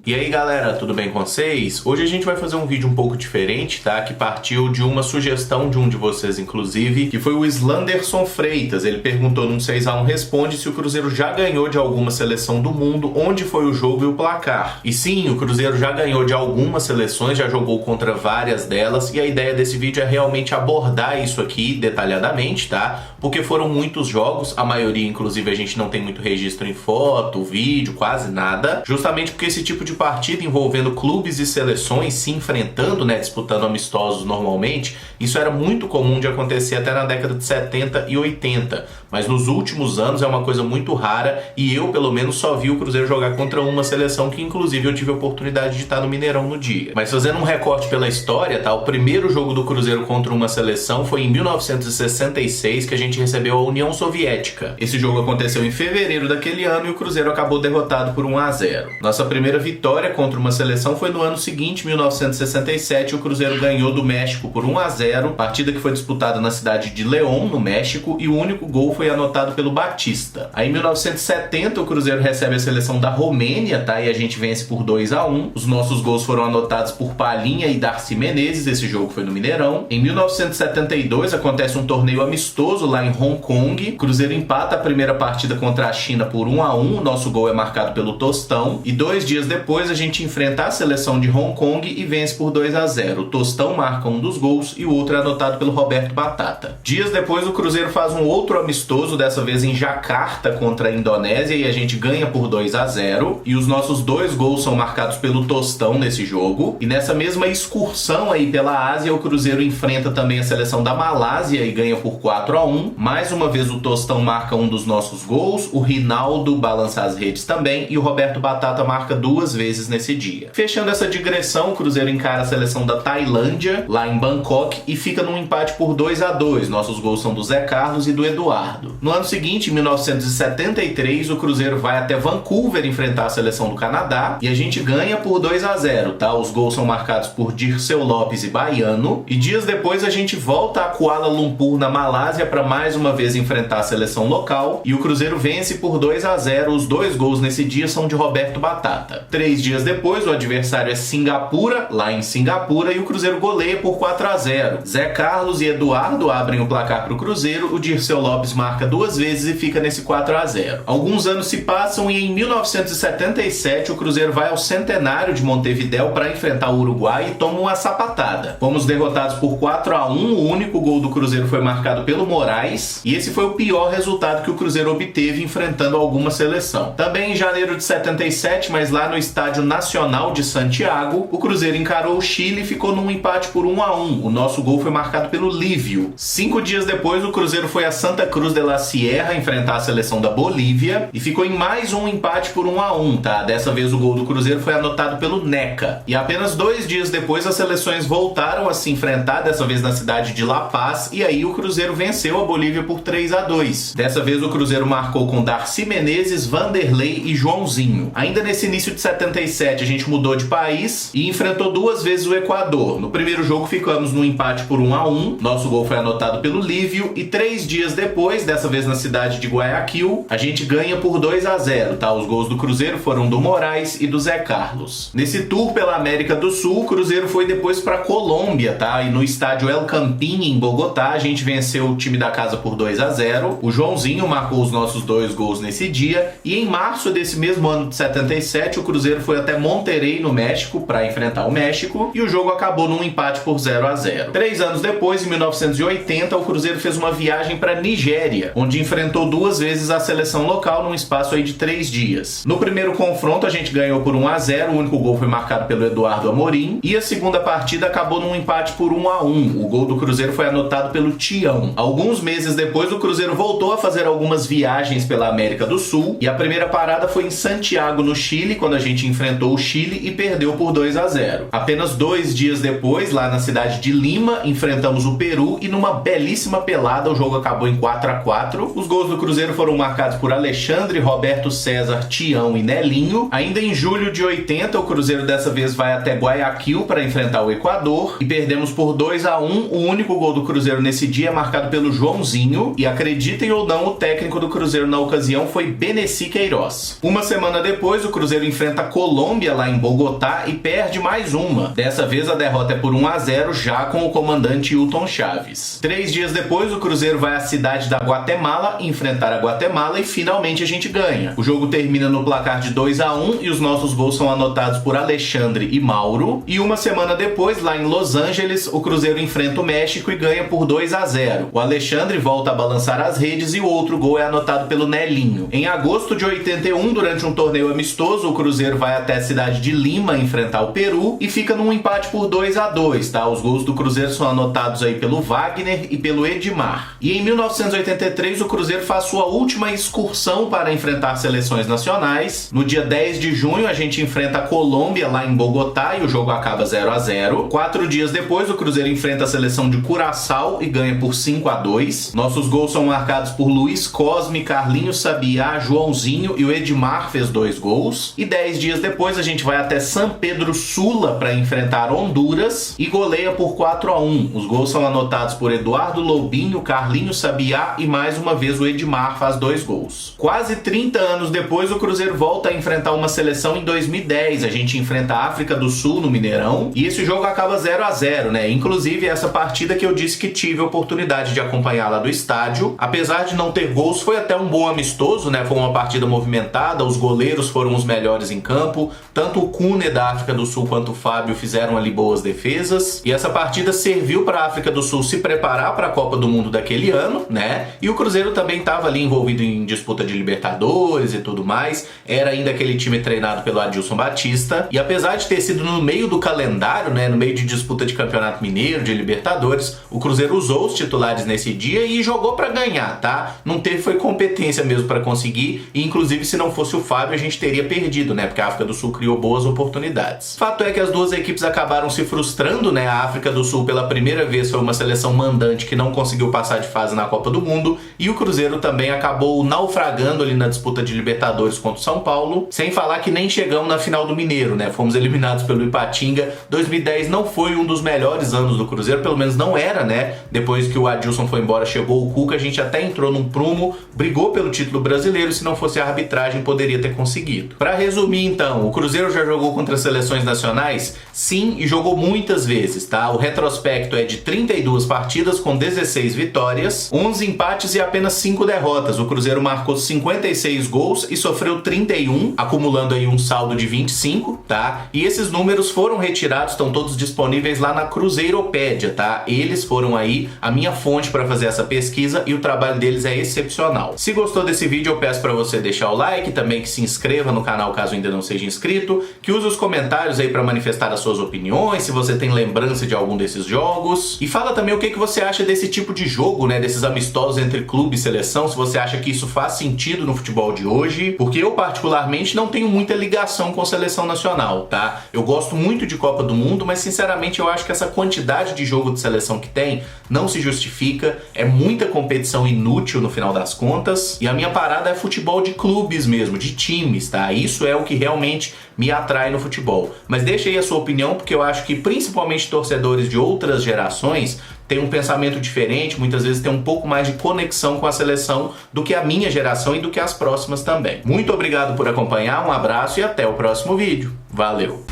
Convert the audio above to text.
E aí galera, tudo bem com vocês? Hoje a gente vai fazer um vídeo um pouco diferente, tá? Que partiu de uma sugestão de um de vocês, inclusive, que foi o Slanderson Freitas. Ele perguntou num 6x1 Responde se o Cruzeiro já ganhou de alguma seleção do mundo, onde foi o jogo e o placar. E sim, o Cruzeiro já ganhou de algumas seleções, já jogou contra várias delas, e a ideia desse vídeo é realmente abordar isso aqui detalhadamente, tá? Porque foram muitos jogos, a maioria, inclusive, a gente não tem muito registro em foto, vídeo, quase nada, justamente porque esse tipo de partida envolvendo clubes e seleções se enfrentando, né, disputando amistosos normalmente, isso era muito comum de acontecer até na década de 70 e 80, mas nos últimos anos é uma coisa muito rara e eu, pelo menos, só vi o Cruzeiro jogar contra uma seleção que, inclusive, eu tive a oportunidade de estar no Mineirão no dia. Mas fazendo um recorte pela história, tá, o primeiro jogo do Cruzeiro contra uma seleção foi em 1966, que a gente recebeu a União Soviética. Esse jogo aconteceu em fevereiro daquele ano e o Cruzeiro acabou derrotado por 1-0. Nossa primeira vitória contra uma seleção foi no ano seguinte, 1967, o Cruzeiro ganhou do México por 1-0, partida que foi disputada na cidade de León, no México, e o único gol foi anotado pelo Batista. Aí em 1970 o Cruzeiro recebe a seleção da Romênia, tá? E a gente vence por 2-1. Os nossos gols foram anotados por Palhinha e Darcy Menezes, esse jogo foi no Mineirão. Em 1972 acontece um torneio amistoso lá em Hong Kong. O Cruzeiro empata a primeira partida contra a China por 1-1, o nosso gol é marcado pelo Tostão. E 2 dias depois a gente enfrenta a seleção de Hong Kong e vence por 2-0. O Tostão marca um dos gols e o outro é anotado pelo Roberto Batata. Dias depois o Cruzeiro faz um outro amistoso, dessa vez em Jakarta contra a Indonésia, e a gente ganha por 2-0. E os nossos 2 gols são marcados pelo Tostão nesse jogo. E nessa mesma excursão aí pela Ásia, o Cruzeiro enfrenta também a seleção da Malásia e ganha por 4-1. Mais uma vez o Tostão marca um dos nossos gols, o Rinaldo balança as redes também e o Roberto Batata marca 2 vezes nesse dia. Fechando essa digressão, o Cruzeiro encara a seleção da Tailândia, lá em Bangkok, e fica num empate por 2-2. Nossos gols são do Zé Carlos e do Eduardo. No ano seguinte, em 1973, o Cruzeiro vai até Vancouver enfrentar a seleção do Canadá e a gente ganha por 2-0, tá? Os gols são marcados por Dirceu Lopes e Baiano. E dias depois a gente volta a Kuala Lumpur, na Malásia, para mais uma vez enfrentar a seleção local, e o Cruzeiro vence por 2-0. Os 2 gols nesse dia são de Roberto Batata. 3 dias depois, o adversário é Singapura, lá em Singapura, e o Cruzeiro goleia por 4-0. Zé Carlos e Eduardo abrem o placar para o Cruzeiro, o Dirceu Lopes marca 2 vezes e fica nesse 4-0. Alguns anos se passam e em 1977 o Cruzeiro vai ao centenário de Montevidéu para enfrentar o Uruguai e toma uma sapatada. Fomos derrotados por 4-1, o único gol do Cruzeiro foi marcado pelo Moraes, e esse foi o pior resultado que o Cruzeiro obteve enfrentando alguma seleção. Também em janeiro de 77, mas lá no Estádio Nacional de Santiago, o Cruzeiro encarou o Chile e ficou num empate por 1-1. O nosso gol foi marcado pelo Lívio. 5 dias depois, o Cruzeiro foi a Santa Cruz de la Sierra enfrentar a seleção da Bolívia e ficou em mais um empate por 1-1, tá? Dessa vez o gol do Cruzeiro foi anotado pelo Neca. E apenas 2 dias depois as seleções voltaram a se enfrentar, dessa vez na cidade de La Paz, e aí o Cruzeiro venceu a Bolívia por 3-2. Dessa vez o Cruzeiro marcou com Darcy Menezes, Vanderlei e Joãozinho. Ainda nesse início de 77 a gente mudou de país e enfrentou 2 vezes o Equador. No primeiro jogo ficamos no empate por 1-1, nosso gol foi anotado pelo Lívio, e 3 dias depois, dessa vez na cidade de Guayaquil, a gente ganha por 2-0, tá? Os gols do Cruzeiro foram do Moraes e do Zé Carlos. Nesse tour pela América do Sul, o Cruzeiro foi depois para Colômbia, tá? E no estádio El Campín, em Bogotá, a gente venceu o time da casa por 2-0. O Joãozinho marcou os nossos 2 gols nesse dia. E em março desse mesmo ano de 77, o Cruzeiro foi até Monterrey, no México, para enfrentar o México, e o jogo acabou num empate por 0-0. 3 anos depois, em 1980, o Cruzeiro fez uma viagem para Nigéria, onde enfrentou 2 vezes a seleção local num espaço aí de 3 dias. No primeiro confronto, a gente ganhou por 1-0, o único gol foi marcado pelo Eduardo Amorim, e a segunda partida acabou num empate por 1-1. O gol do Cruzeiro foi anotado pelo Tião. Alguns meses depois, o Cruzeiro voltou a fazer algumas viagens pela América do Sul, e a primeira parada foi em Santiago, no Chile, quando a gente enfrentou o Chile e perdeu por 2-0. Apenas 2 dias depois, lá na cidade de Lima, enfrentamos o Peru e numa belíssima pelada o jogo acabou em 4-4. 4x4. Os gols do Cruzeiro foram marcados por Alexandre, Roberto César, Tião e Nelinho. Ainda em julho de 80, o Cruzeiro dessa vez vai até Guayaquil para enfrentar o Equador e perdemos por 2x1. O único gol do Cruzeiro nesse dia é marcado pelo Joãozinho e, acreditem ou não, o técnico do Cruzeiro na ocasião foi Beneci Queiroz. Uma semana depois, o Cruzeiro enfrenta a Colômbia lá em Bogotá e perde mais uma. Dessa vez a derrota é por 1x0, já com o comandante Hilton Chaves. 3 dias depois, o Cruzeiro vai à cidade da Guatemala enfrentar a Guatemala e finalmente a gente ganha. O jogo termina no placar de 2x1 e os nossos gols são anotados por Alexandre e Mauro. E uma semana depois, lá em Los Angeles, o Cruzeiro enfrenta o México e ganha por 2x0. O Alexandre volta a balançar as redes e o outro gol é anotado pelo Nelinho. Em agosto de 81, durante um torneio amistoso, o Cruzeiro vai até a cidade de Lima enfrentar o Peru e fica num empate por 2x2, tá? Os gols do Cruzeiro são anotados aí pelo Wagner e pelo Edmar. E em 1983, o Cruzeiro faz sua última excursão para enfrentar seleções nacionais. No dia 10 de junho, a gente enfrenta a Colômbia lá em Bogotá e o jogo acaba 0x0. 4 dias depois, o Cruzeiro enfrenta a seleção de Curaçao e ganha por 5x2. Nossos gols são marcados por Luiz Cosme, Carlinhos Sabiá, Joãozinho e o Edmar fez 2 gols. E 10 dias depois, a gente vai até San Pedro Sula para enfrentar Honduras e goleia por 4x1. Os gols são anotados por Eduardo Lobinho, Carlinhos Sabiá e mais uma vez o Edmar faz 2 gols. Quase 30 anos depois, o Cruzeiro volta a enfrentar uma seleção em 2010. A gente enfrenta a África do Sul no Mineirão e esse jogo acaba 0x0, né? Inclusive essa partida que eu disse que tive a oportunidade de acompanhar lá do estádio. Apesar de não ter gols, foi até um bom amistoso, né? Foi uma partida movimentada, os goleiros foram os melhores em campo. Tanto o Cune da África do Sul quanto o Fábio fizeram ali boas defesas. E essa partida serviu para a África do Sul se preparar para a Copa do Mundo daquele ano, né? E o Cruzeiro também estava ali envolvido em disputa de Libertadores e tudo mais. Era ainda aquele time treinado pelo Adilson Batista. E apesar de ter sido no meio do calendário, né, no meio de disputa de Campeonato Mineiro, de Libertadores, o Cruzeiro usou os titulares nesse dia e jogou para ganhar, tá? Não teve, foi competência mesmo para conseguir. E inclusive, se não fosse o Fábio, a gente teria perdido, né? Porque a África do Sul criou boas oportunidades. Fato é que as duas equipes acabaram se frustrando, né? A África do Sul, pela primeira vez, foi uma seleção mandante que não conseguiu passar de fase na Copa do Mundo. E o Cruzeiro também acabou naufragando ali na disputa de Libertadores contra o São Paulo. Sem falar que nem chegamos na final do Mineiro, né? Fomos eliminados pelo Ipatinga. 2010 não foi um dos melhores anos do Cruzeiro, pelo menos não era, né? Depois que o Adilson foi embora, chegou o Cuca, a gente até entrou num prumo, brigou pelo título brasileiro, se não fosse a arbitragem poderia ter conseguido. Para resumir então, o Cruzeiro já jogou contra seleções nacionais? Sim, e jogou muitas vezes, tá? O retrospecto é de 32 partidas com 16 vitórias, 11 empates e apenas 5 derrotas. O Cruzeiro marcou 56 gols e sofreu 31, acumulando aí um saldo de 25, tá? E esses números foram retirados, estão todos disponíveis lá na Cruzeiropédia, tá? Eles foram aí a minha fonte para fazer essa pesquisa e o trabalho deles é excepcional. Se gostou desse vídeo, eu peço para você deixar o like, também que se inscreva no canal caso ainda não seja inscrito, que use os comentários aí para manifestar as suas opiniões, se você tem lembrança de algum desses jogos. E fala também o que você acha desse tipo de jogo, né? Desses amistosos entre clube e seleção, se você acha que isso faz sentido no futebol de hoje, porque eu particularmente não tenho muita ligação com a seleção nacional, tá? Eu gosto muito de Copa do Mundo, mas sinceramente eu acho que essa quantidade de jogo de seleção que tem não se justifica, é muita competição inútil no final das contas, e a minha parada é futebol de clubes mesmo, de times, tá? Isso é o que realmente me atrai no futebol. Mas deixa aí a sua opinião, porque eu acho que principalmente torcedores de outras gerações têm um pensamento diferente, muitas vezes tem um pouco mais de conexão com a seleção do que a minha geração e do que as próximas também. Muito obrigado por acompanhar, um abraço e até o próximo vídeo. Valeu!